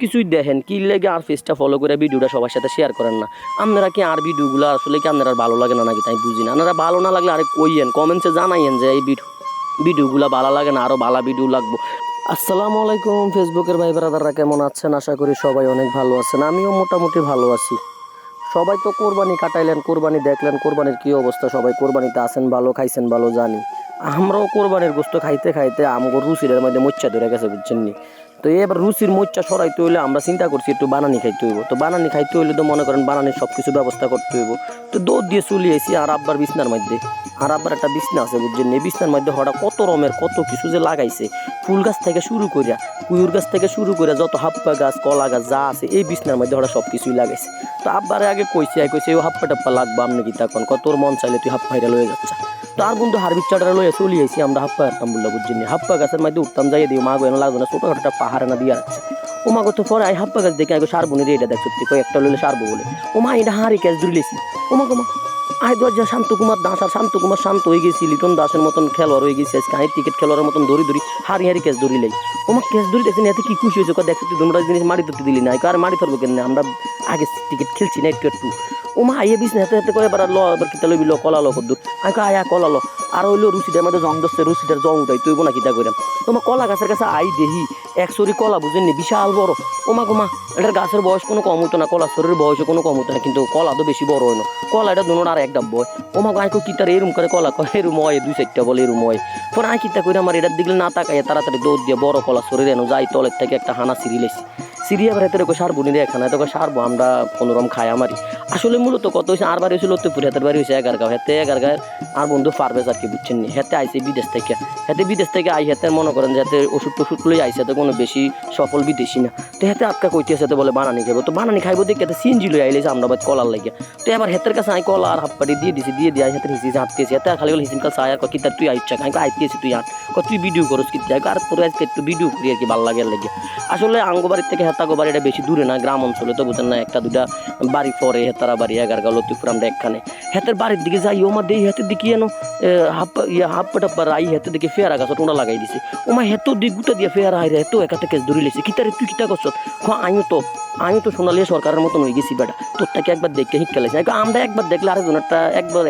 কিছুই দেখেন কি লাগে আর পেজটা ফলো করে ভিডিওটা সবার সাথে শেয়ার করেন না। আপনারা কি আর ভিডিওগুলো আসলে কি আপনারা ভালো লাগে না নাকি তাই বুঝি না। আপনারা ভালো না লাগলে আরে কইয়েন, কমেন্টসে জানাইয়েন যে এই ভিডিওগুলো ভালো লাগে না, আরও ভালো ভিডিও লাগবো। আসসালামু আলাইকুম ফেসবুকের ভাই ব্রাদাররা, কেমন আছেন? আশা করি সবাই অনেক ভালো আছেন, আমিও মোটামুটি ভালো আছি। সবাই তো কোরবানি কাটাইলেন, কোরবানি দেখলেন, কোরবানির কী অবস্থা, সবাই কোরবানিতে আছেন ভালো, খাইছেন ভালো জানি। আমরাও কোরবানির গোস্ত খাইতে খাইতে আমগো রুচির মধ্যে মোচ্চা ধরে গেছে, বুঝছেন নি? তো এবার রুচির মোচ্চা সরাইতে হইলে আমরা চিন্তা করছি একটু বানানি খাইতে হইব। তো বানানি খাইতে হইলে তো মনে করেন বানানির সব কিছু ব্যবস্থা করতে হইব। তো দৌড় দিয়ে চলে এসি আর আব্বার বিছনার মধ্যে। আর আব্বার একটা বিছনা আছে, বুঝছেন নি? বিছনার মধ্যে হঠাৎ কত রমের কত কিছু যে লাগাইছে, ফুল গাছ থেকে শুরু করিয়া কুয়ুর গাছ থেকে শুরু করে যত হাপ্পা গাছ কলা গাছ যা আছে এই বিছনার মধ্যে হঠাৎ সব কিছুই লাগাইছে। তো আব্বারে আগে কইছে ও হাপ্পা টাপ্পা লাগবে, আপনি কি তখন তোর মন চাইলে তুই হাপ্পা হাইরা লয়ে যাচ্ছে। তো আর বন্ধু হারবিট চাটারে লয়ে চলে আইছি আমরা হাপ্পা হারতাম বললো, বুঝছেন? হাপ্পা গাছের মধ্যে উঠতাম, যাইয়ে দিও মাগো এনে লাগবে না, ছোটোখাটো একটা পাহাড় না দিয়ে রাখছে। ও মাগো তো পরে হাপ্পা গাছ দেখে আগে সারবো নি, এটা দেখ সত্যি কয়েকটা লইলে সারবো বলে। ও মা এটা হাঁড়ি ক্যাচ ধরিলেছি। ও মা গো মা, আয় দরজা শান্তকুমার দাস, আর শান্তকুমার শান্ত হয়ে গেছি, লিটন দাসের মতন খেলোয়াড় হয়ে গেছি আজকে। ক্রিকেট খেলোয়াড়ের মতন দৌড়ি হারি ক্যাচ ধরিলেই। ওমা ক্যাচ ধরি দেখছেন, এতে কি খুশি হয়েছে? দেখছো তুই তোমরা জিনিস মারি ধরতে দিলি না, আর মারি ধরবো কেন? আমরা আগে ক্রিকেট খেলছি না একটু একটু। ওমা আইয়ে বিস না, হাতে করে এবার এবার কিতা লইবি, কলা লো কদ্দুর আয়া কলা লো। আর হইলো রুচিটার মধ্যে জং ধরছে, রুচিটার জং উঠাই তুইব না কিতা কইরাম। তোমার কলা গাছের কাছে আই দেহি একশরি কলা, বুঝেননি? বিশাল বড়। ওমা গোমা, এটার গাছের বয়স কোনো কম হতো না, কলা শরীরের বয়সও কোনো কম হতো না, কিন্তু কলা তো বেশি বড় হয় না। কলা এটা দুনোর আর একটা বয়। ওমা গো আইকো কিতার এরম করে কলা কয়, এরম হয় দুই চারটা বলে এরম হয়। পরে আই কিতা করে আমার এটার দিকে না তাকাইয়া তাড়াতাড়ি দৌড় দিয়ে বড় কলা শরীরে এনো যাই, তলের থেকে একটা হানা সিরিলেছি। সিরিয়া বেড়াতে রেখে সারবো নি এখানে, তোকে সারবো আমরা কোনোরকম খাই আমারই। আসলে মূলত কত হয়েছে, আর বাড়ি হয়েছিল লত্তিপুর, হাতের বাড়ি হয়েছে এগারগাঁও। হাতে এগারগাঁয়ের আর বন্ধু পারবে আর কি, বুঝছেন নি? হাতে আইসে বিদেশ থেকে, হাতে বিদেশ থেকে আই হাতে মনে করেন যে হাতে ওষুধ টষুধ লই আইসে, তো কোনো বেশি সফল বিদেশি না। তো হাতে আটকা কইতে আছে বলে বানানি খাবো, তো বানানি খাইবো দেখে হাতে সিএনজি লই আইলেছে আমরা বাদ কলার লাগে। তো এবার হাতের কাছে আই কলা আর হাপ্পাটি দিয়ে দিছি, দিয়ে দিয়ে হাতের হিসি হাঁটতেছি, হাতে খালি বলে হিসিন কাল চায় আর কিতার তুই আইচ্ছা খাই আইতেছি তুই হাঁট, তুই ভিডিও করস কিতা আর তোর আজকে একটু ভিডিও করি আর কি, ভালো লাগে লাগে। আসলে আঙ্গবাড়ির থেকে হেতাগো বাড়ি এটা বেশি দূরে না, গ্রাম অঞ্চলে তো বুঝেন না, একটা দুটা বাড়ি পরে হেতারা বাড়ি এগারগাঁও লতিপুর আমরা একখানে। হেতের বাড়ির দিকে যাই, ওমা দেই হেতের দিকে এনো হাপ্পা টাপ্পা রাই হেতের দিকে ফেয়ারা গাছ টোনা লাগাই দিছে। ওমা হেতো দিক গুটা দিয়ে ফেয়ারা হাই রে, হেতো একাতে কেস ধরে লেছে। কিতারে তুই কিতা করছ? আমিও তো সোনালিয়া সরকারের মতন হয়ে গেছি বেটা, তোরটাকে একবার দেখলে হিঁকে লাইছি। আমরা একবার দেখলে আরেকজনেরটা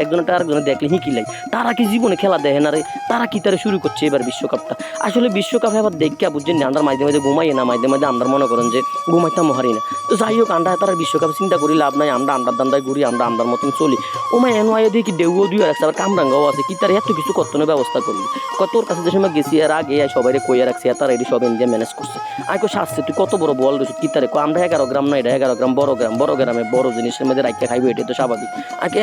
একজনেরটা আরেকজনের দেখলে হিঁকি লাই। তারা কি জীবনে খেলা দেখে না রে? তারা কি তারা শুরু করছে এবার বিশ্বকাপটা। আসলে বিশ্বকাপে আবার দেখে বুঝছেন না, আমরা মাঝে মাঝে ঘুমাই না, মাঝে মাঝে আমরা মনে করেন যে ঘুমাইতাম হারি না। তো যাই হোক, আমরা তারা বিশ্বকাপ চিন্তা করি লাভ নাই, আমরা আমরার দান্দায় ঘুরি, আমরা আমরার মতন চলি। ওমা এনো আয় দিয়ে কি ডেউও দুই রাখছে, আবার কামরাঙ্গাও আছে, কি তার এত কিছু কত ব্যবস্থা করলি। তোর কাছে যে সময় গেছি আর আগে সবাই কইয়া রাখছি, তারা এটি সব ইন্ডিয়া ম্যানেজ করছে। আইকো শাস্তি তুই কত বড় বল রয়েছে, কি তারে আমরা 11 গ্রাম না, এটা 11 গ্রাম বড় গ্রামে বড় জিনিসের মধ্যে রাখতে খাইবে, এটা তো স্বাভাবিক। আগে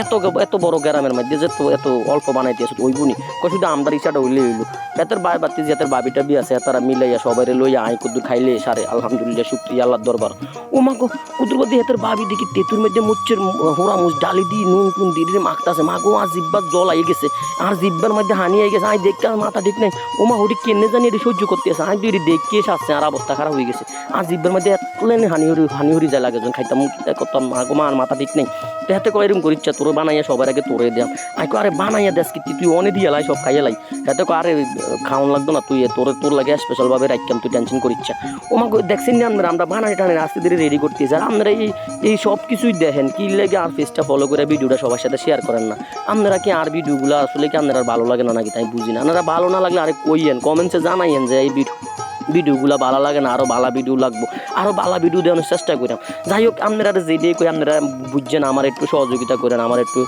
এত বড় গ্রামের মধ্যে যে এত অল্প বানাইতে আছে ওই বুনি শুধু আমদার ইচ্ছাটা হইলে হইলো। এতের বাই বাতি যে এতের বাবিটা বি আছে, তারা মিলাইয়া সবাই লইয়া আই কুদ্দুর খাইলে সারে আলহামদুলিল্লাহ, শুক্রিয়া আল্লাহর দরবার। ও মা গো কুদ্দুর বদি এতের বাবি দেখি তেতুর মধ্যে মুচ্ছের হোড়া মুচ ডালি দি নুন টুন দিয়ে মাখতাছে। মা গো আর জিব্বার জল আই গেছে, আর জিব্বার মধ্যে হানি আই গেছে। আই দেখতে আর মাথা ঠিক নাই। ও মা ওটি কেনে জানি এটি সহ্য করতে আছে, আই দুই দেখে আসছে আর অবস্থা খারাপ হয়ে গেছে। আর জিব্বার মধ্যে এতলেন হানি হরি যায় লাগে, যখন খাইতাম করতাম। মা গো মা আর মাথা ঠিক নেই। তো হাতে কয় এরকম করিচ্ছা তোর বানাইয়া সবার আগে তোরে দেয়াম। আই আরে বানাইয়া দেশ কি তুই অনে দিয়ে লাই সব খাইয়ে লাই। হাতে আরে খাওয়ান লাগতো না, তুই তোর লাগে স্পেশালভাবে রাখতাম, তুই টেনশন করিচ্ছা। ও মা দেখছেন না আমরা বানাই টানে আস্তে ধীরে রেডি করতেছি। আর আপনারা এই সব কিছুই দেখেন কি লাগে আর পেজটা ফলো করে ভিডিওটা সবার সাথে শেয়ার করেন না। আপনারা কি আর ভিডিওগুলো আসলে কি আপনারা ভালো লাগে না নাকি তাই বুঝি না। আপনারা ভালো না লাগলে আরে কইয়েন, কমেন্টসে জানাইয়েন যে এই ভিডিওগুলো ভালো লাগে না, আরও ভালো ভিডিও লাগবো, আরও ভালো ভিডিও দেওয়ানোর চেষ্টা করেন। যাই হোক, আপনারা যেটাই কই আপনারা বুঝছেন, আমার একটু সহযোগিতা করেন, আমার একটু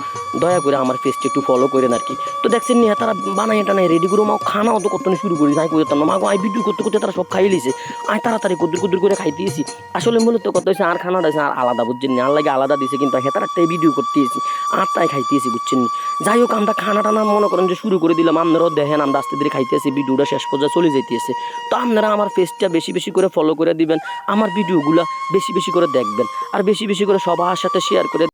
দয়া করে আমার পেজটা একটু ফলো করেন আর কি। তো দেখছেন নিয়ে তারা বানাই টানাই রেডি করে মাও খানাও তো করতে শুরু করি, যাই করতাম না মাগো আই ভিডিও করতে করতে তারা সব খাই লিছে। আই তাড়াতাড়ি কুদ্দুর করে খাইতেছি। আসলে মূলত কত হয়েছে, আর খানাটা হয়েছে আর আলাদা, বুঝছেন নি? আর লাগে আলাদা দিয়েছে, কিন্তু হেতারাটাই ভিডিও করতেছি, আরটাই খাইতেছি, বুঝছেন নি? যাই হোক, আমরা খানা টানা মনে করেন যে শুরু করে দিলাম। আপনারাও দেখেন আমরা আস্তে ধীরে খাইতেছি, ভিডিওটা শেষ পর্যায়ে চলে যেতেছে। তো আপনারা আমার পেজটা বেশি বেশি করে ফলো করে দিবেন, আমার ভিডিওগুলো বেশি বেশি করে দেখবেন, আর বেশি বেশি করে সবার সাথে শেয়ার করে